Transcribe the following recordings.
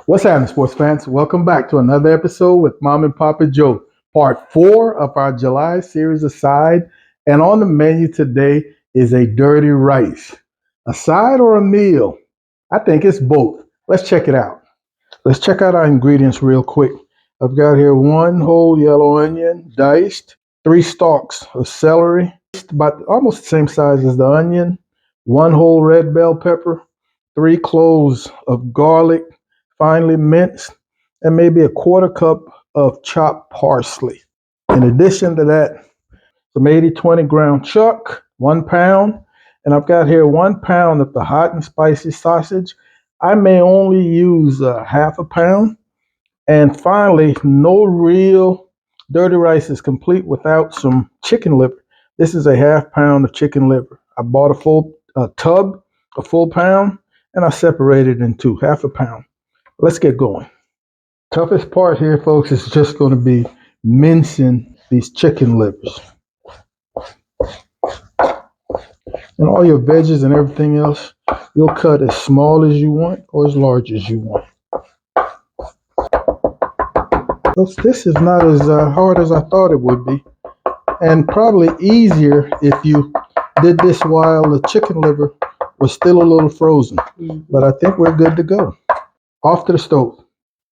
What's happening, sports fans? Welcome back to another episode with Mom and Papa Joe, part 4 of our July series aside. And on the menu today is a dirty rice. A side or a meal? I think it's both. Let's check it out. Let's check out our ingredients real quick. I've got here 1 whole yellow onion, diced, 3 stalks of celery, about almost the same size as the onion, 1 whole red bell pepper, 3 cloves of garlic, finely minced, and maybe a 1/4 cup of chopped parsley. In addition to that, some 80/20 ground chuck, 1 pound, and I've got here 1 pound of the hot and spicy sausage. I may only use 1/2 pound. And finally, no real dirty rice is complete without some chicken liver. This is a 1/2 pound of chicken liver. I bought a full tub, a full pound, and I separated it in two, 1/2 pound. Let's get going. Toughest part here, folks, is just going to be mincing these chicken livers. And all your veggies and everything else, you'll cut as small as you want or as large as you want. Folks, this is not as hard as I thought it would be, and probably easier if you did this while the chicken liver was still a little frozen. But I think we're good to go. Off to the stove.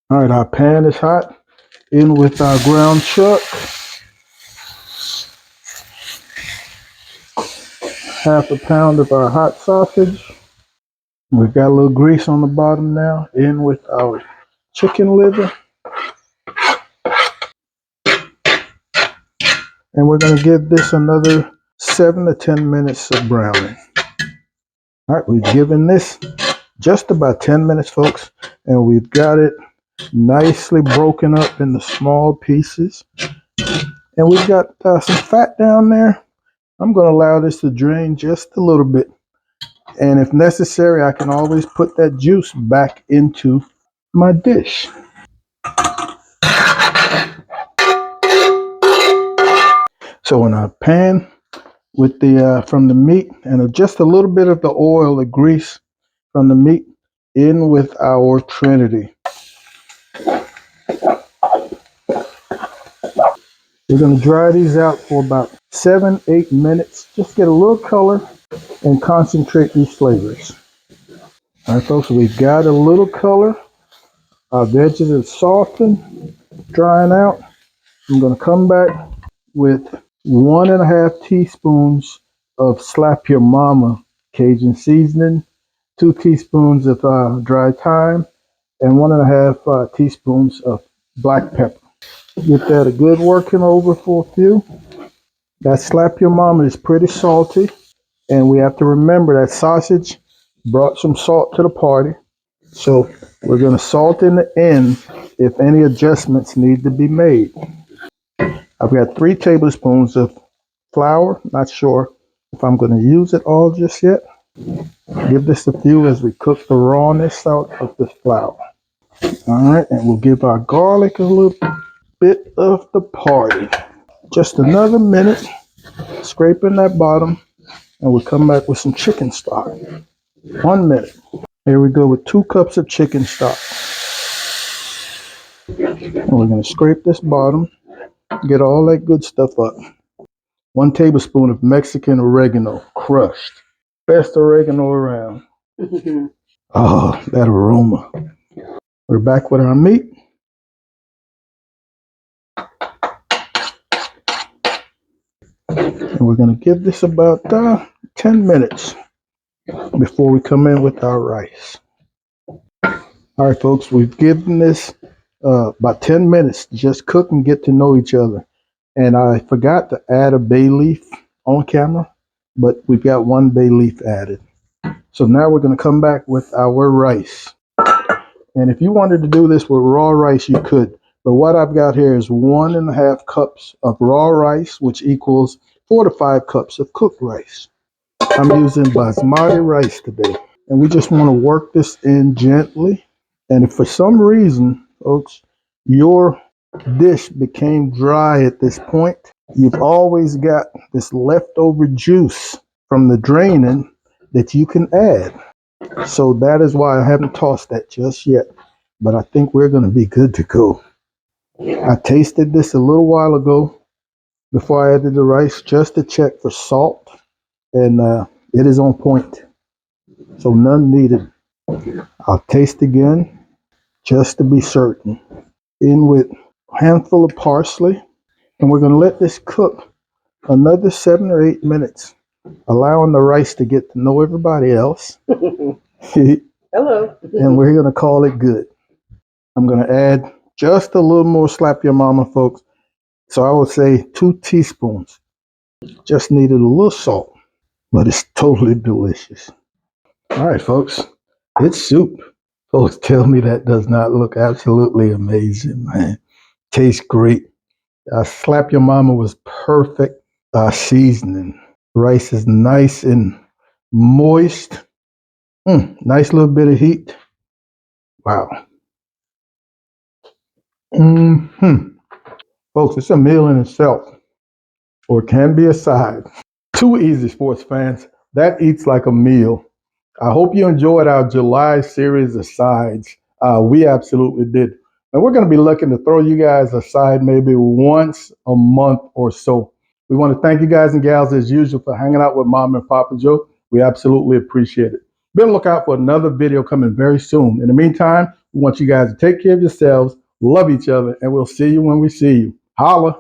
All right, our pan is hot. In with our ground chuck. 1/2 pound of our hot sausage. We've got a little grease on the bottom now. In with our chicken liver. And we're going to give this another 7 to 10 minutes of browning. All right, we've given this just about 10 minutes, folks, and we've got it nicely broken up into small pieces. And we've got some fat down there. I'm going to allow this to drain just a little bit. And if necessary, I can always put that juice back into my dish. So in our pan with the from the meat and just a little bit of the oil, the grease from the meat, in with our Trinity. We're going to dry these out for about 7-8 minutes. Just get a little color and concentrate these flavors. All right, folks, we've got a little color. Our veggies are softened, drying out. I'm going to come back with 1.5 teaspoons of Slap Your Mama Cajun seasoning, 2 teaspoons of dry thyme, and 1.5 teaspoons of black pepper. Get that a good working over for a few. That Slap Your Mama is pretty salty, and we have to remember that sausage brought some salt to the party. So we're going to salt in the end if any adjustments need to be made. I've got 3 tablespoons of flour. Not sure if I'm going to use it all just yet. Give this a few as we cook the rawness out of the flour. All right, and we'll give our garlic a little bit of the party. Just another minute, scraping that bottom, and we'll come back with some chicken stock. 1 minute. Here we go with 2 cups of chicken stock. And we're going to scrape this bottom, get all that good stuff up. 1 tablespoon of Mexican oregano, crushed. Best oregano around. Oh, that aroma. We're back with our meat. And we're going to give this about 10 minutes before we come in with our rice. All right, folks, we've given this about 10 minutes to just cook and get to know each other. And I forgot to add a bay leaf on camera, but we've got 1 bay leaf added. So now we're going to come back with our rice. And if you wanted to do this with raw rice, you could. But what I've got here is 1.5 cups of raw rice, which equals 4 to 5 cups of cooked rice. I'm using basmati rice today. And we just want to work this in gently. And if for some reason, folks, your dish became dry at this point, you've always got this leftover juice from the draining that you can add. So that is why I haven't tossed that just yet. but I think we're going to be good to go. I tasted this a little while ago before I added the rice just to check for salt, and it is on point. So none needed. I'll taste again just to be certain. In with a handful of parsley, and we're going to let this cook another 7 or 8 minutes, allowing the rice to get to know everybody else. Hello. And we're going to call it good. I'm going to add just a little more slap your mama, folks. So I would say 2 teaspoons. Just needed a little salt, but it's totally delicious. All right, folks, it's soup. Folks tell me that does not look absolutely amazing, man. Tastes great. Slap your mama was perfect seasoning. Rice is nice and moist. Nice little bit of heat. Wow. Folks, it's a meal in itself, or it can be a side. Too easy, sports fans. That eats like a meal. I hope you enjoyed our July series of sides. We absolutely did. And we're going to be looking to throw you guys a side maybe once a month or so. We want to thank you guys and gals as usual for hanging out with Mom and Papa Joe. We absolutely appreciate it. Be on the lookout for another video coming very soon. In the meantime, we want you guys to take care of yourselves, love each other, and we'll see you when we see you. Holla.